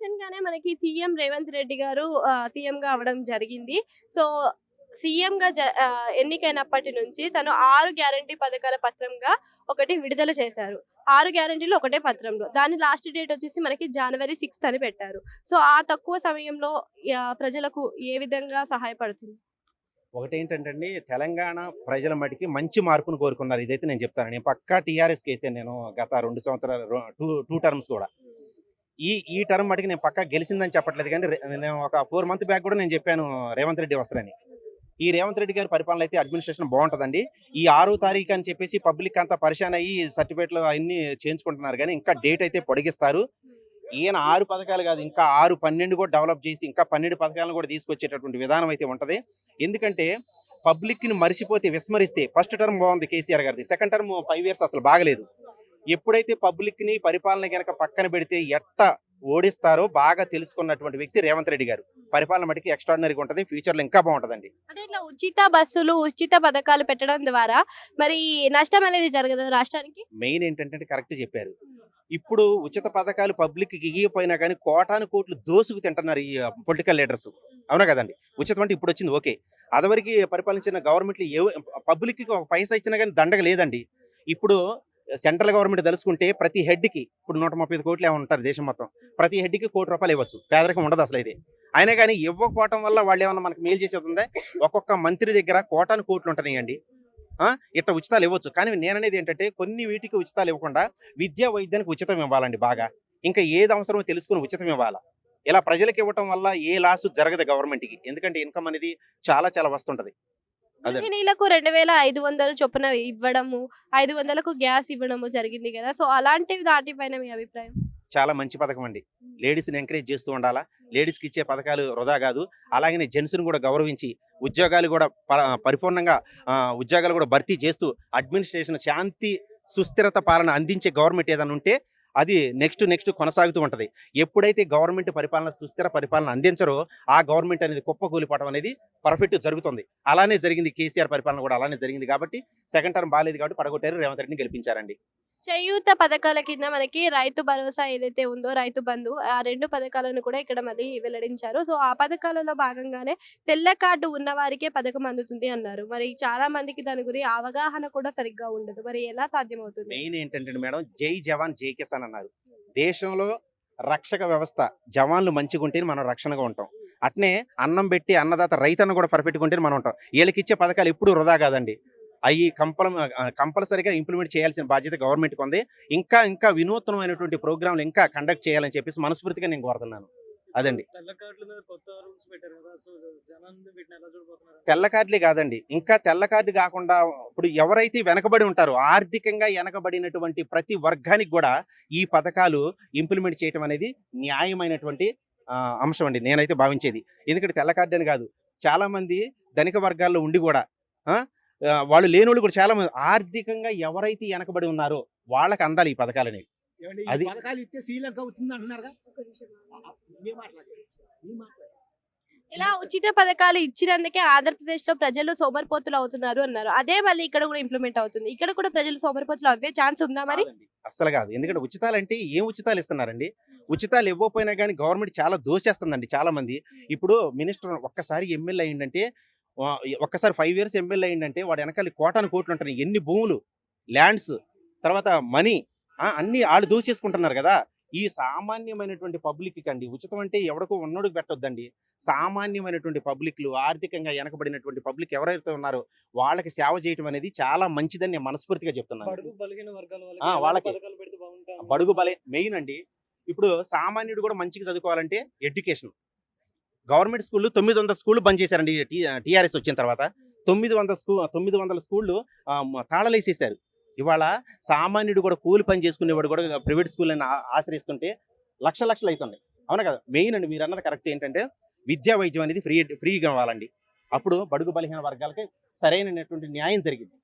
Recent గానే మనకి CM Revanth Reddy గారు సీఎంగా అవ్వడం జరిగింది. సో, ఎన్నికైనప్పటి నుంచి తను 6 గ్యారంటీ పథకాల పత్రంగా ఒకటి విడుదల చేశారు. 6 గ్యారంటీలు ఒకటే పత్రంలో. దాని లాస్ట్ డేట్ వచ్చేసి మనకి జనవరి 6 అని పెట్టారు. సో, ఆ తక్కువ సమయంలో ప్రజలకు ఏ విధంగా సహాయపడుతుంది? ఒకటేంటంటే అండి, తెలంగాణ ప్రజల మటికి మంచి మార్పును కోరుకున్నారు. ఇదైతే నేను చెప్తాను. నేను పక్కా టీఆర్ఎస్ కేసాను నేను గత 2 సంవత్సరాలు 2 టర్మ్స్ కూడా. ఈ టర్మ్ మటికి నేను పక్కా గెలిసిందని చెప్పట్లేదు కానీ నేను ఒక 4 మంత్ బ్యాక్ కూడా నేను చెప్పాను రేవంత్ రెడ్డి వస్తారని. ఈ రేవంత్ రెడ్డి గారి పరిపాలన అయితే అడ్మినిస్ట్రేషన్ బాగుంటుందండి. ఈ 6వ తారీఖు అని చెప్పేసి పబ్లిక్ అంతా పరిశాన్ అయ్యి సర్టిఫికేట్లు అన్ని చేయించుకుంటున్నారు కానీ ఇంకా డేట్ అయితే పొడిగిస్తారు. ఈయన 6 పథకాలు కాదు, ఇంకా 6, 12 కూడా డెవలప్ చేసి ఇంకా 12 పథకాలను కూడా తీసుకొచ్చేటటువంటి విధానం అయితే ఉంటది. ఎందుకంటే పబ్లిక్‌ని మరిచిపోతే, విస్మరిస్తే ఫస్ట్ టర్మ్ బాగుంది కేసీఆర్ గారిది. సెకండ్ టర్మ్ 5 ఇయర్స్ అసలు బాగలేదు. ఎప్పుడైతే పబ్లిక్‌ని పరిపాలన గనక పక్కన పెడితే ఓడిస్తారో బాగా తెలుసుకున్నటువంటి వ్యక్తి రేవంత్ రెడ్డి గారు. పరిపాలన మటుకి ఎక్స్ట్రార్డినరీగా ఉంటది. ఫ్యూచర్‌లో ఇంకా బాగుంటదండి. అంటే ఇట్లా ఉచిత బస్సులు, ఉచిత పథకాలు పెట్టడం ద్వారా మరి నష్టం అనేది జరగదా రాష్ట్రానికి? మెయిన్ ఏంటంటే కరెక్ట్ చెప్పారు. ఇప్పుడు ఉచిత పథకాలు పబ్లిక్‌కి ఇయ్యకపోయినా కానీ కోటాను కోట్లు దోసుకు తింటున్నారు ఈ పొలిటికల్ లీడర్స్. అవునా కదండి. ఉచితం అంటే ఇప్పుడు వచ్చింది ఓకే. అదివరకు పరిపాలించిన గవర్నమెంట్లు పబ్లిక్‌కి ఒక పైసా ఇచ్చినా కానీ దండగ లేదండి. ఇప్పుడు సెంట్రల్ గవర్నమెంట్ తలుసుకుంటే ప్రతి హెడ్‌కి ఇప్పుడు 135 కోట్లు ఏమో ఉంటారు దేశం మొత్తం. ప్రతి హెడ్‌కి ₹1,00,00,000 ఇవ్వచ్చు. పేదరికం ఉండదు అసలైతే. అయినా కానీ ఇవ్వకపోవటం వల్ల వాళ్ళు ఏమన్నా మనకు మేలు చేసేది ఉందా? ఒక్కొక్క మంత్రి దగ్గర కోటాను కోట్లు ఉంటున్నాయండి. ఇట్లా ఉచితాలు ఇవ్వచ్చు. కానీ నేననేది ఏంటంటే కొన్ని వీటికి ఉచితాలు ఇవ్వకుండా విద్యా వైద్యానికి ఉచితం ఇవ్వాలండి బాగా. ఇంకా ఏది అవసరమో తెలుసుకుని ఉచితం ఇవ్వాలా. ఇలా ప్రజలకు ఇవ్వటం వల్ల ఏ లాసు జరగదు గవర్నమెంట్‌కి. ఎందుకంటే ఇన్కమ్ అనేది చాలా చాలా వస్తుంటది. అదే. గృహిణీలకు 2,500 చొప్పున ఇవ్వడము, 500కు గ్యాస్ ఇవ్వడము జరిగింది గదా! సో, అలాంటివి దాటిపైన మీ అభిప్రాయం? చాలా మంచి పథకం అండి. లేడీస్‌ని ఎంకరేజ్ చేస్తూ ఉండాలా. లేడీస్‌కి ఇచ్చే పథకాలు వృధా కాదు. అలాగనే జెంట్స్‌ని కూడా గౌరవించి ఉద్యోగాలు కూడా పరిపూర్ణంగా ఉద్యోగాలు కూడా భర్తీ చేస్తూ అడ్మినిస్ట్రేషన్ శాంతి, సుస్థిరత పాలన అందించే గవర్నమెంట్ ఏదైనా ఉంటే అది నెక్స్ట్ కొనసాగుతూ ఉంటది. ఎప్పుడైతే గవర్నమెంట్ పరిపాలన సుస్థిర పరిపాలన అందించరో ఆ గవర్నమెంట్ అనేది కుప్పకూలిపోవడం అనేది పర్ఫెక్ట్ జరుగుతుంది. అలానే జరిగింది. కేసీఆర్ పరిపాలన కూడా అలానే జరిగింది కాబట్టి సెకండ్ టర్మ్ బాలేదు కాబట్టి పడగొట్టారు. రేవంత్ రెడ్డిని గెలిపించారండి. చేయూత పథకాల కింద మనకి రైతు భరోసా ఏదైతే ఉందో, రైతు బంధు ఆ 2 పథకాలను కూడా ఇక్కడ మళ్ళీ వెల్లడించారు. సో, ఆ పథకాలలో భాగంగానే తెల్ల కార్డు ఉన్న వారికే పథకం అందుతుంది అన్నారు. మరి చాలా మందికి దాని అవగాహన కూడా సరిగ్గా ఉండదు. మరి ఎలా సాధ్యమవుతుంది? మెయిన్ ఏంటంటే మేడం, జై జవాన్ జై కిసాన్ అన్నారు. దేశంలో రక్షక వ్యవస్థ జవాన్లు మంచిగా ఉంటేనే మనం రక్షణగా ఉంటాం. అట్నే అన్నం పెట్టి అన్నదాత రైతన్న కూడా పర్ఫెక్ట్గా ఉంటేనే మనం ఉంటాం. వీళ్ళకిచ్చే పథకాలు ఎప్పుడు వృధా కాదండి. అవి కంపల్సరీగా ఇంప్లిమెంట్ చేయాల్సిన బాధ్యత గవర్నమెంట్‌కి ఉంది. ఇంకా వినూత్నమైనటువంటి ప్రోగ్రాంలు ఇంకా కండక్ట్ చేయాలని చెప్పేసి మనస్ఫూర్తిగా నేను కోరుతున్నాను. అదండి. తెల్ల కార్డుల మీద కొత్త రూల్స్ పెట్టారు కదా! సో, జనాన్ని వీటిని ఎలా చూడబోతున్నారు? తెల్ల కార్డులే కాదండి. ఇంకా తెల్ల కార్డు కాకుండా ఇప్పుడు ఎవరైతే వెనకబడి ఉంటారో, ఆర్థికంగా వెనకబడినటువంటి ప్రతి వర్గానికి కూడా ఈ పథకాలు ఇంప్లిమెంట్ చేయటం అనేది న్యాయమైనటువంటి అంశం అండి నేనైతే భావించేది. ఎందుకంటే తెల్ల కార్డు అని కాదు. చాలామంది ధనిక వర్గాల్లో ఉండి కూడా ఆ! వాళ్ళు లేనోళ్ళు కూడా చాలా మంది ఆర్థికంగా ఎవరైతే వెనకబడి ఉన్నారో వాళ్ళకి అందాలి ఈ పథకాలనేవి. ఏవండి, ఈ అది పథకాలు ఇస్తే శ్రీలంక అవుతుంది అంటున్నారుగా. మీరు మాట్లాడండి. మీరు మాట్లాడండి. ఇలా ఉచిత పథకాలు ఇచ్చినందుకే ఆంధ్రప్రదేశ్‌లో ప్రజలు సోమరిపోతులు అవుతున్నారు అన్నారు. అదే మళ్ళీ ఇక్కడ కూడా ఇంప్లిమెంట్ అవుతుంది. ఇక్కడ కూడా ప్రజలు సోమరిపోతులు అవ్వే ఛాన్స్ ఉందా మరి? కాదండి. అస్సలు కాదు. ఎందుకంటే ఉచితాలంటే ఏం ఉచితాలు ఇస్తున్నారండి? ఉచితాలు ఇవ్వకపోయినా గానీ గవర్నమెంట్ చాలా దోచేస్తుందండి చాలా మంది. ఇప్పుడు మినిస్టర్ ఒక్కసారి ఎమ్మెల్యే అయిండంటే ఒక్కసారి 5 ఇయర్స్ ఎమ్మెల్యే అయిండంటే వాడు వెనకాల కోటాను కోట్లు ఉంటున్నాయి. ఎన్ని భూములు, ల్యాండ్స్, తర్వాత మనీ అన్నీ ఆళ్ళు దోచేసుకుంటున్నారు కదా! ఈ సామాన్యమైనటువంటి పబ్లిక్‌కి అండి ఉచితం అంటే ఎవడికో ఉన్నోడికి పెట్టొద్దండి. సామాన్యమైనటువంటి పబ్లిక్‌లు, ఆర్థికంగా వెనకబడినటువంటి పబ్లిక్ ఎవరైతే ఉన్నారో వాళ్ళకి సేవ చేయటం అనేది చాలా మంచిదని నేను మనస్ఫూర్తిగా చెప్తున్నాను. బడుగు బలహీన వర్గాల వాళ్ళకి ఆ! ఎలాంటి వాళ్ళకి పథకాలు పెడితే బాగుంటాయి? బడుగు బలే మెయిన్ అండి. ఇప్పుడు సామాన్యుడు కూడా మంచిగా చదువుకోవాలంటే ఎడ్యుకేషన్. గవర్నమెంట్ స్కూల్‌లు 900 స్కూల్‌లు బంద్ చేశారండి టీఆర్ఎస్ వచ్చిన తర్వాత. 900 స్కూల్‌లు తాళాలేసేశారు. ఇవాళ సామాన్యుడు కూడా కూలి పని చేసుకునేవాడు కూడా ప్రైవేట్ స్కూల్‌లని ఆశ్రయిస్తుంటే లక్షలు అయితున్నాయి. అవునా కదా! మెయిన్ అండి మీరన్నది కరెక్ట్. ఏంటంటే విద్యా వైద్యం అనేది ఫ్రీగా ఇవ్వాలండి. అప్పుడు బడుగు బలహీన వర్గాలకి సరైనటువంటి న్యాయం జరిగింది.